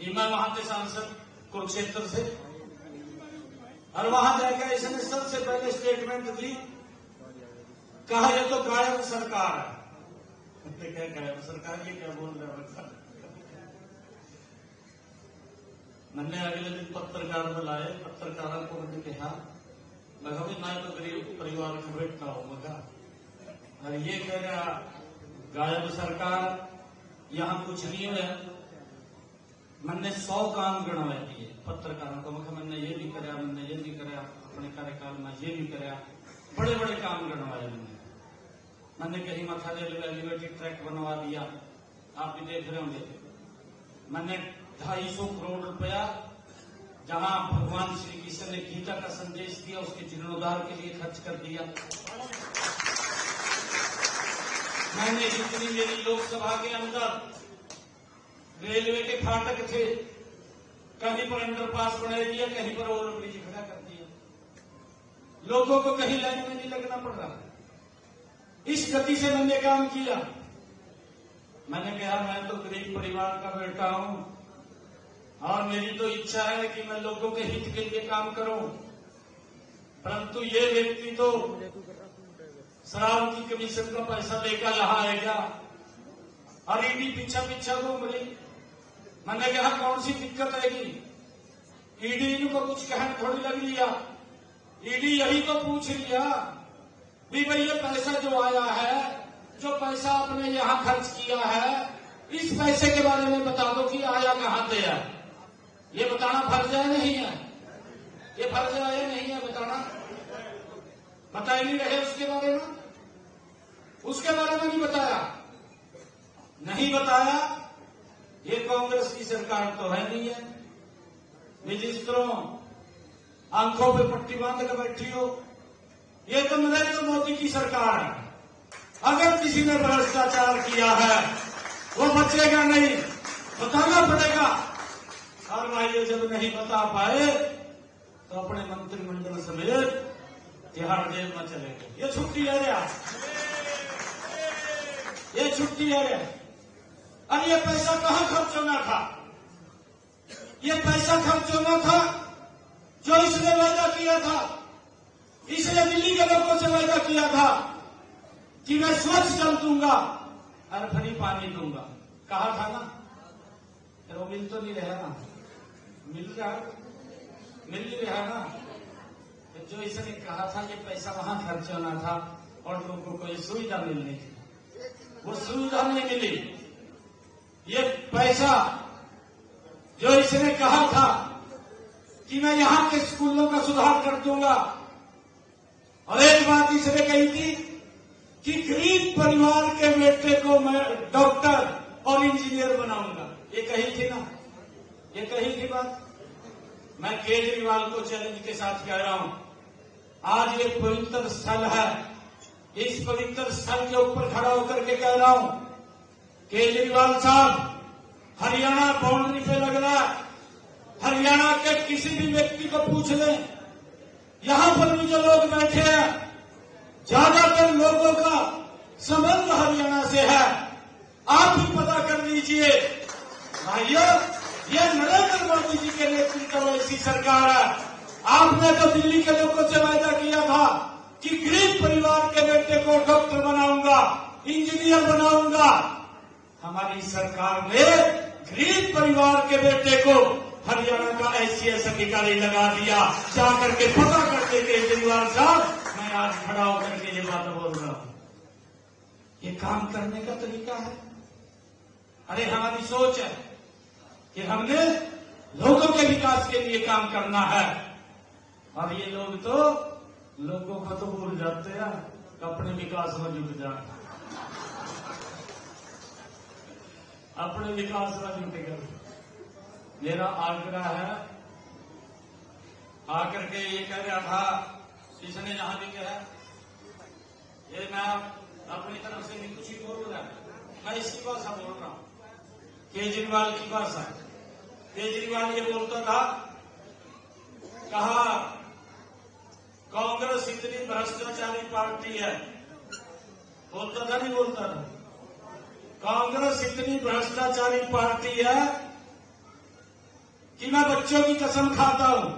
मैं वहां के सांसद कुरुक्षेत्र से, और वहां जाकर इसने सबसे पहले स्टेटमेंट दी, कहा ये तो गायब सरकार है। क्या गायब सरकार, ये क्या बोल रहा है? मैंने अगले दिन पत्रकार बुलाए, पत्रकारों को मैंने कहा, मैं तो गरीब परिवार का बेटा हूं, और ये कह रहा गायब सरकार, यहां कुछ नहीं है। मैंने 100 काम गणवाए दिए पत्रकारों को। मैंने ये भी कराया, मैंने ये भी कराया, अपने कार्यकाल में ये भी कराया, बड़े बड़े काम गणवाए मैंने कहीं मथा रेलवे एलिवेटेड ट्रैक बनवा दिया, आप भी देख रहे होंगे। मैंने 250 करोड़ रुपया जहां भगवान श्री कृष्ण ने गीता का संदेश दिया, उसके जीर्णोद्धार के लिए खर्च कर दिया। मैंने जितनी मेरी लोकसभा के अंदर रेलवे के फाटक थे, कहीं पर अंडरपास बना दिया, कहीं पर ओवरब्रिज खड़ा कर दिया। लोगों को कहीं लाइन में नहीं लगना पड़ रहा। इस गति से मैंने काम किया। मैंने कहा मैं तो गरीब परिवार का बेटा हूं और मेरी तो इच्छा है कि मैं लोगों के हित के लिए काम करूं, परंतु ये व्यक्ति तो शराब की कमीशन का पैसा लेकर यहाँ आएगा और ईडी पीछा पीछा घूम रही। मैंने कहा कौन सी दिक्कत आएगी, ईडी इनको कुछ कहने थोड़ी लग लिया। ईडी यही तो पूछ लिया भी भाई ये पैसा जो आया है, जो पैसा आपने यहाँ खर्च किया है, इस पैसे के बारे में बता दो कि आया कहाँ से है। ये बताना फर्ज है नहीं है, ये फर्ज है नहीं है बताना। बता ही नहीं रहे उसके बारे में, उसके बारे में नहीं बताया, नहीं बताया। ये कांग्रेस की सरकार तो है नहीं है, मिनिस्टरों आंखों पे पट्टी बांध कर बैठी हो। ये तो नरेंद्र मोदी की सरकार है। अगर किसी ने भ्रष्टाचार किया है वो बचेगा नहीं, बताना पड़ेगा। और भाई जब नहीं बता पाए तो अपने मंत्रिमंडल समेत तिहाड़ जेल में चले गए। ये छुट्टी है रे, ये छुट्टी है रे। और ये पैसा कहां खर्च होना था? ये पैसा खर्च होना था जो इसने वादा किया था। इसने दिल्ली के लोगों से वादा किया था कि मैं स्वच्छ जल दूंगा और फ्री पानी दूंगा। कहा था ना, वो मिल तो नहीं रहा ना, मिल रहा ना। जो इसने कहा था ये पैसा वहां खर्च होना था और लोगों को ये सुविधा मिलनी थी, वो सुविधा नहीं मिली। ये पैसा जो इसने कहा था कि मैं यहां के स्कूलों का सुधार कर दूंगा, और एक बात इसने कही थी कि गरीब परिवार के बेटे को मैं डॉक्टर और इंजीनियर बनाऊंगा। ये कही थी ना, ये कही थी बात। मैं केजरीवाल को चैलेंज के साथ कह रहा हूं, आज ये पवित्र स्थल है, इस पवित्र स्थल के ऊपर खड़ा होकर के कह रहा हूं, केजरीवाल साहब हरियाणा बाउंड्री पे लग रहा है। हरियाणा के किसी भी व्यक्ति को पूछ लें, यहां पर भी जो लोग बैठे हैं ज्यादातर लोगों का संबंध हरियाणा से है। आप भी पता कर लीजिए भाइयों, ये नरेंद्र मोदी जी के नेतृत्व में ऐसी सरकार है। आपने तो दिल्ली के लोगों से वादा किया था कि गरीब परिवार के बेटे को डॉक्टर बनाऊंगा, इंजीनियर बनाऊंगा। हमारी सरकार ने गरीब परिवार के बेटे को हरियाणा का ICS अधिकारी लगा दिया। जाकर के पता करके केजरीवाल साहब, मैं आज खड़ा होकर के ये बात बोल रहा हूं। ये काम करने का तरीका है। अरे हमारी सोच है कि हमने लोगों के विकास के लिए काम करना है, और ये लोग तो लोगों को तो भूल जाते हैं, अपने विकास में जुट जाते, अपने विकास में जुट गए। मेरा आग्रह है, आकर के ये कह रहा था, इसने जहां भी कहा, ये मैं अपनी तरफ से नहीं कुछ ही बोल रहा, मैं इसकी भाषा बोल रहा हूं, केजरीवाल की भाषा। केजरीवाल ये बोलता था, कहा कांग्रेस इतनी भ्रष्टाचारी पार्टी है, बोलता था नहीं बोलता था, कांग्रेस इतनी भ्रष्टाचारी पार्टी है कि मैं बच्चों की कसम खाता हूं,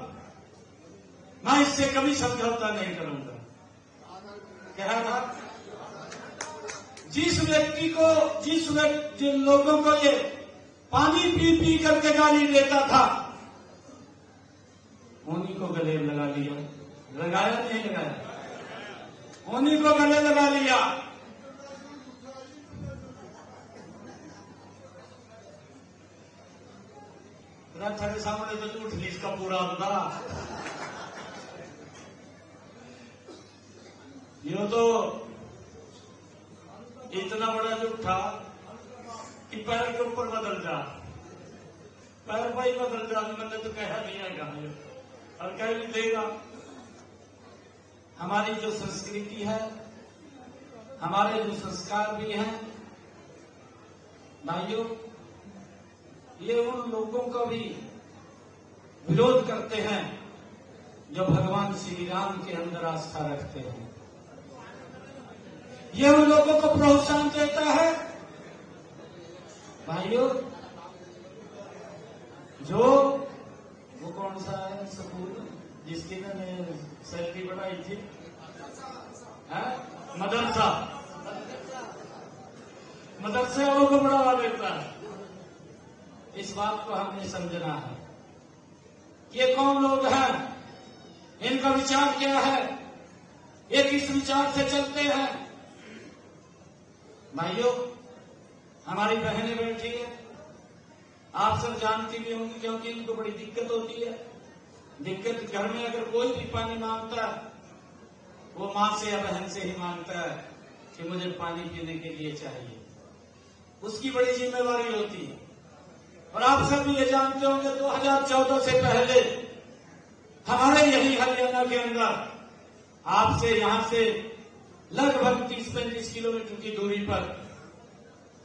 मैं इससे कभी समझौता नहीं करूंगा। कह रहा था, जिस व्यक्ति को, जिन लोगों को ये पानी पी पी करके गाली देता था, उन्हीं को गले लगा लिया। लगाया नहीं लगाया, उन्हीं को गले लगा लिया। तेरे सामने तो झूठ नहीं इसका पूरा होता। ये तो इतना बड़ा झूठा कि पैर के ऊपर बदल जा, पैर पर ही बदल जा। मैंने तो कहा नहीं आएगा और कह नहीं देगा। हमारी जो संस्कृति है, हमारे जो संस्कार भी हैं भाइयों, ये उन लोगों को भी विरोध करते हैं जो भगवान श्री राम के अंदर आस्था रखते हैं। ये उन लोगों को प्रोत्साहन देता है। भाइयों, जो वो कौन सा है स्कूल जिसकी मैंने सैलरी बढ़ाई थी, मदरसा वालों को बढ़ावा देता है। इस बात को हमने समझना है। ये कौन लोग हैं, इनका विचार क्या है, ये किस विचार से चलते हैं। भाइयों, हमारी बहनें बैठी है, आप सब जानती भी होंगी, क्योंकि इनको बड़ी दिक्कत होती है। दिक्कत घर में अगर कोई भी पानी मांगता है, वो मां से या बहन से ही मांगता है कि मुझे पानी पीने के लिए चाहिए। उसकी बड़ी जिम्मेवारी होती है। और आप सब ये जानते होंगे 2014 से पहले हमारे यही हरियाणा के अंदर आपसे यहां से लगभग 30-35 किलोमीटर की दूरी पर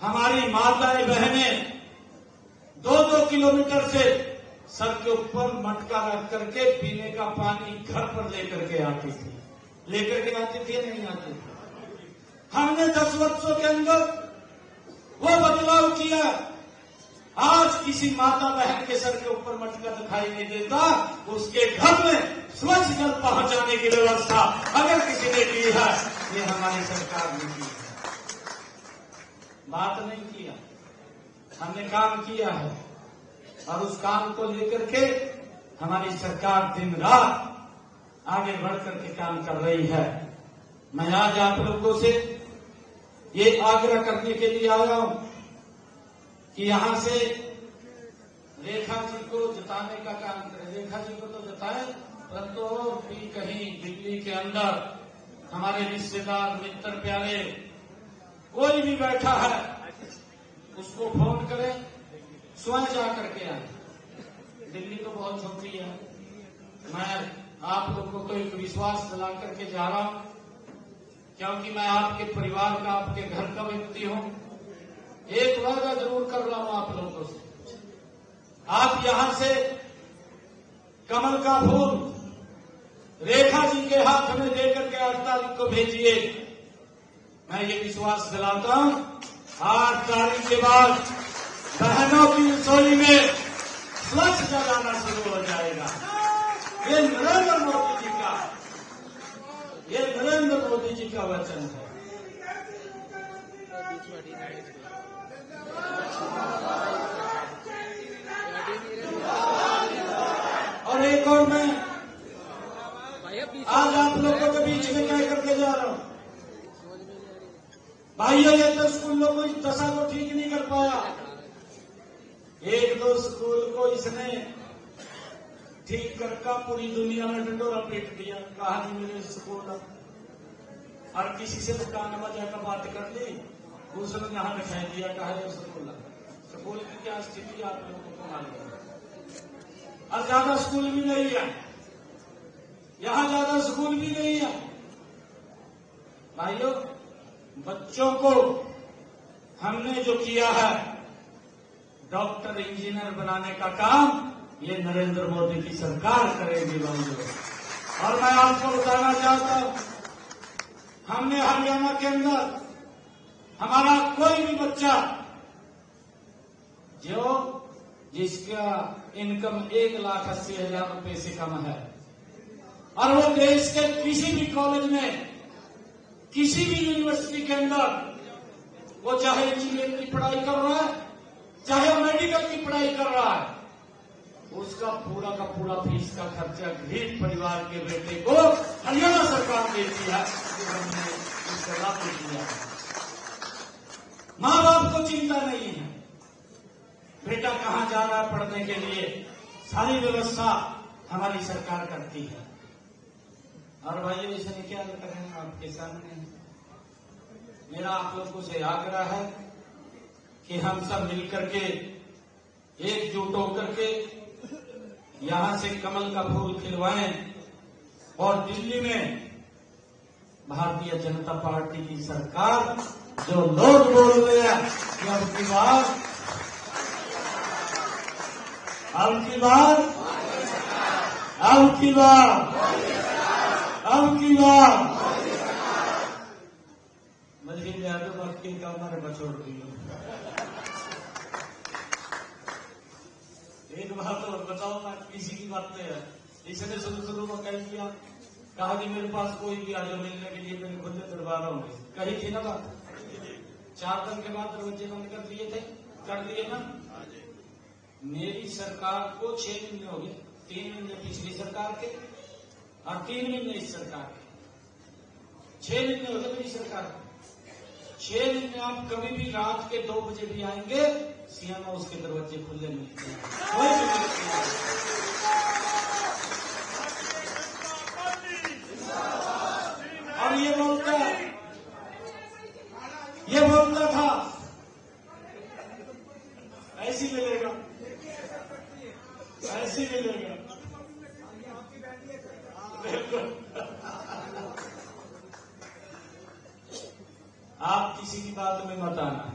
हमारी माताएं बहनें 2-2 किलोमीटर से सर के ऊपर मटका रख करके पीने का पानी घर पर लेकर के आती थी। लेकर के आती थी, नहीं आती थी। हमने 10 वर्षों के अंदर वो बदलाव किया। आज किसी माता बहन के सर के ऊपर मटका दिखाई नहीं देता। उसके घर में स्वच्छ जल पहुंचाने की व्यवस्था अगर किसी ने की है, ये हमारी सरकार ने की है। बात नहीं किया, हमने काम किया है। और उस काम को लेकर के हमारी सरकार दिन रात आगे बढ़ करके काम कर रही है। मैं आज आप लोगों से ये आग्रह करने के लिए आया हूं कि यहां से रेखा जी को जिताने का काम करें। रेखा जी को तो जिताएं, परंतु और भी कहीं दिल्ली के अंदर हमारे रिश्तेदार, मित्र, प्यारे कोई भी बैठा है, उसको फोन करें, स्वयं जा करके आए। दिल्ली तो बहुत छोटी है। मैं आप लोगों को एक विश्वास दिला करके जा रहा हूं, क्योंकि मैं आपके परिवार का, आपके घर का व्यक्ति हूं। एक वादा जरूर कर रहा हूं आप लोगों से। आप यहां से कमल का फूल रेखा जी के हाथ में देकर के 8 तारीख को भेजिए। मैं ये विश्वास दिलाता हूं 8 तारीख के बाद बहनों की रसोई में स्वच्छ जल आना शुरू हो जाएगा। ये नरेंद्र मोदी जी का वचन है। और एक और मैं आज आप लोगों के बीच में कह करके जा रहा हूं, भाइयों, ये तो स्कूलों को इस दशा को ठीक नहीं कर पाया। 1-2 स्कूल को इसने ठीक करके पूरी दुनिया में डंडोरा पीट दिया। कहानी मेरे स्कूल और किसी से दुकान वजह का बात कर ली, उसने यहाँ दिखाई दिया। कहा स्कूल की क्या स्थिति आप लोगों को मालूम है। और ज्यादा स्कूल भी नहीं है, यहां ज्यादा स्कूल भी नहीं है। भाइयों, बच्चों को हमने जो किया है डॉक्टर, इंजीनियर बनाने का काम, ये नरेंद्र मोदी की सरकार करेगी भाइयों। और मैं आपको बताना चाहता हूं, हमने हरियाणा के अंदर हमारा कोई भी बच्चा जिसका इनकम 1,80,000 रुपए से कम है और वो देश के किसी भी कॉलेज में, किसी भी यूनिवर्सिटी के अंदर, वो चाहे इंजीनियर की पढ़ाई कर रहा है, चाहे मेडिकल की पढ़ाई कर रहा है, उसका पूरा का पूरा फीस का खर्चा गरीब परिवार के बेटे को हरियाणा सरकार देती है। हमने इसका लाभ दिया है। माँ बाप को चिंता नहीं है बेटा कहां जा रहा है पढ़ने के लिए, सारी व्यवस्था हमारी सरकार करती है। और भाइयों, इसने क्या करें, आपके सामने मेरा आप लोगों से आग्रह है कि हम सब मिलकर के एकजुट होकर के यहां से कमल का फूल खिलवाएं और दिल्ली में भारतीय जनता पार्टी की सरकार, जो लोग बोल रहे हैं कि अब की बार अब की बार, अब की बार मुझे यादव वक्त के काम में बछोड़ दी। एक बात और बताओ, मैं किसी की बात नहीं है। इसने शुरू में कह दिया, कहा कि मेरे पास कोई भी आ जाओ मिलने के लिए, मेरे खुले दरबार होंगे। कही थी ना बात। 4 दिन के बाद दरवाजे बंद कर दिए थे, कर दिए ना। मेरी सरकार को 6 महीने हो गए, 3 महीने पिछली सरकार के और 3 महीने इस सरकार के। 6 महीने हो गए मेरी सरकार। 6 महीने आप कभी भी रात के 2 बजे भी आएंगे, सीएम उसके दरवाजे खुले मिलते हैं, कोई भी नहीं है। और ये बोलता था ऐसी मिलेगा, ऐसी मिलेगा। आप किसी की बात में मत आना,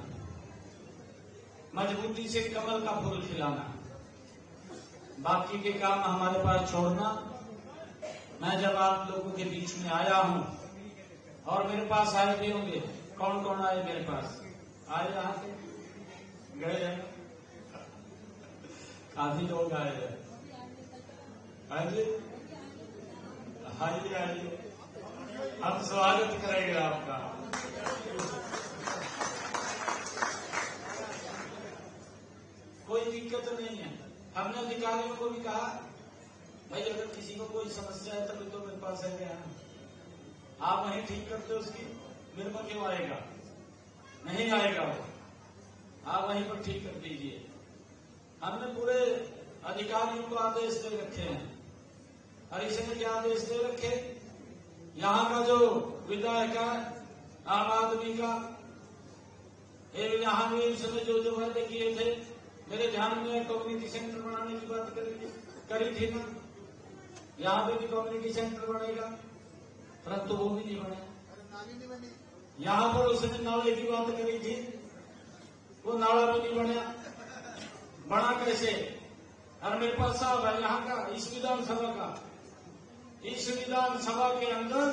मजबूती से कमल का फूल खिलाना, बाकी के काम हमारे पास छोड़ना। मैं जब आप लोगों के बीच में आया हूं, और मेरे पास आए भी होंगे, कौन कौन आए मेरे पास? आए यहाँ से गए हैं, काफी लोग आए हैं। आइए आइए आइए, हम स्वागत करेंगे आपका। कोई दिक्कत नहीं है। हमने अधिकारियों को भी कहा, भाई अगर किसी को कोई समस्या है तभी तो मेरे पास है क्या, आप वहीं ठीक करते हो उसकी, मेरे को क्यों आएगा? नहीं आएगा वो, आप वहीं पर ठीक कर दीजिए। हमने पूरे अधिकारियों को आदेश दे रखे हैं। और इसने क्या आदेश दे रखे? यहाँ का जो विधायक है आम आदमी का, यहाँ भी उसने जो वादे किए थे, मेरे ध्यान में कम्युनिटी सेंटर बनाने की बात करी थी ना, यहाँ पे भी कम्युनिटी सेंटर बनेगा, परंतु वो भी नहीं बना। यहाँ पर उसने नाले की बात करी थी, वो नाला भी नहीं बना। बना कैसे? और मेरे पास साहब है यहाँ का, इस विधानसभा का, इस विधानसभा के अंदर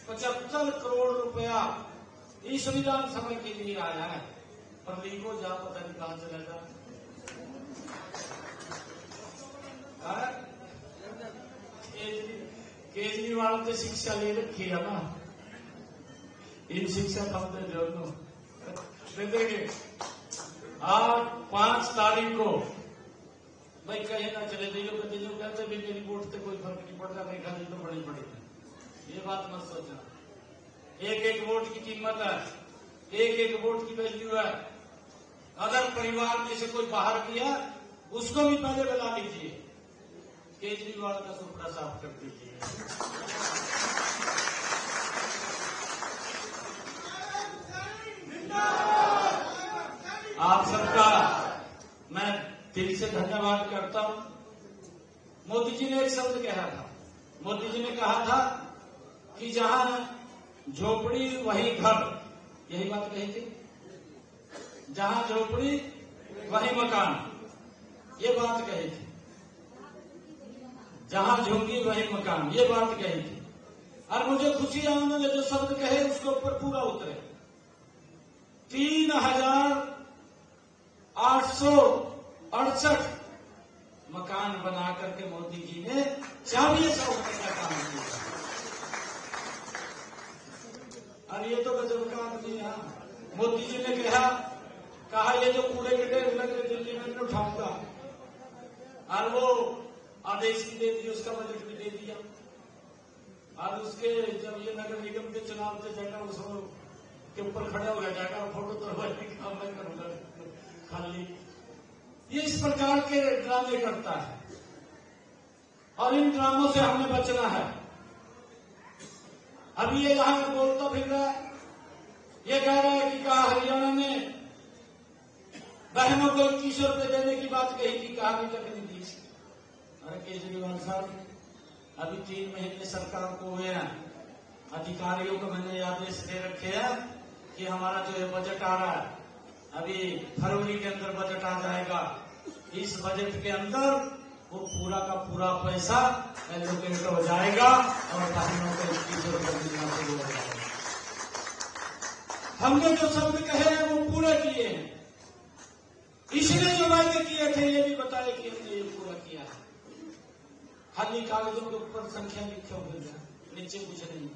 75 करोड़ रुपया इस विधानसभा के लिए आया है। पर लीगो जा पता नहीं कहां चला जा। केजरीवाल से शिक्षा ले रखी है ना, इन शिक्षा पाते दोनों देंगे। आज 5 तारीख को भाई कहे ना चले जो कहते भी मेरी वोट से कोई फर्क नहीं पड़ता, नहीं खाली तो बड़ी पड़ेगी। ये बात मत सोचना। एक एक वोट की कीमत है, एक एक वोट की वैल्यू है। अगर परिवार में से कोई बाहर किया, उसको भी पहले बुला लीजिए, केजरीवाल का सुपड़ा साफ कर दीजिए। आप सबका मैं दिल से धन्यवाद करता हूं। मोदी जी ने एक शब्द कहा था, मोदी जी ने कहा था कि जहां झोपड़ी वहीं घर, यही बात कही थी। जहां झोपड़ी वहीं मकान, ये बात कही थी। जहां झोंगी वहीं मकान, ये बात कही थी। और मुझे खुशी है उन्होंने जो शब्द कहे उसके ऊपर पूरा उतरे। 3,868 मकान बना करके मोदी जी ने 400 का काम किया। और ये तो गजब का आदमी है। मोदी जी ने कहा ये जो कूड़े के ढेर लगे दिल्ली में उठाऊंगा, और वो आदेश भी दे दिया, उसका बजट भी दे दिया। और उसके जब ये नगर निगम के चुनाव से जगह उसको के ऊपर खड़े हो गया, जाकर फोटो तो काम मैं करूंगा खाली। ये इस प्रकार के ड्रामे करता है, और इन ड्रामों से हमें बचना है। अभी ये यहां बोलता फिर रहा है, ये कह रहा है कि कहा हरियाणा में बहनों को 21 रुपए देने की बात कही थी, कहा अभी तक नहीं दी। अरे केजरीवाल साहब, अभी 3 महीने सरकार को हुए हैं, अधिकारियों को मैंने आदेश दे रखे हैं कि हमारा जो है बजट आ रहा है, अभी फरवरी के अंदर बजट आ जाएगा। इस बजट के अंदर वो पूरा का पूरा पैसा एलोकेट हो जाएगा और बहनों को इसकी जरूरत मिलना शुरू हो जाएगा। हमने जो शब्द कहे हैं वो पूरे किए हैं। इसने जो वायदे किए थे ये भी बताया कि हमने ये पूरा किया है। खाली कागजों के ऊपर संख्या लिखे हुए हैं, नीचे कुछ नहीं।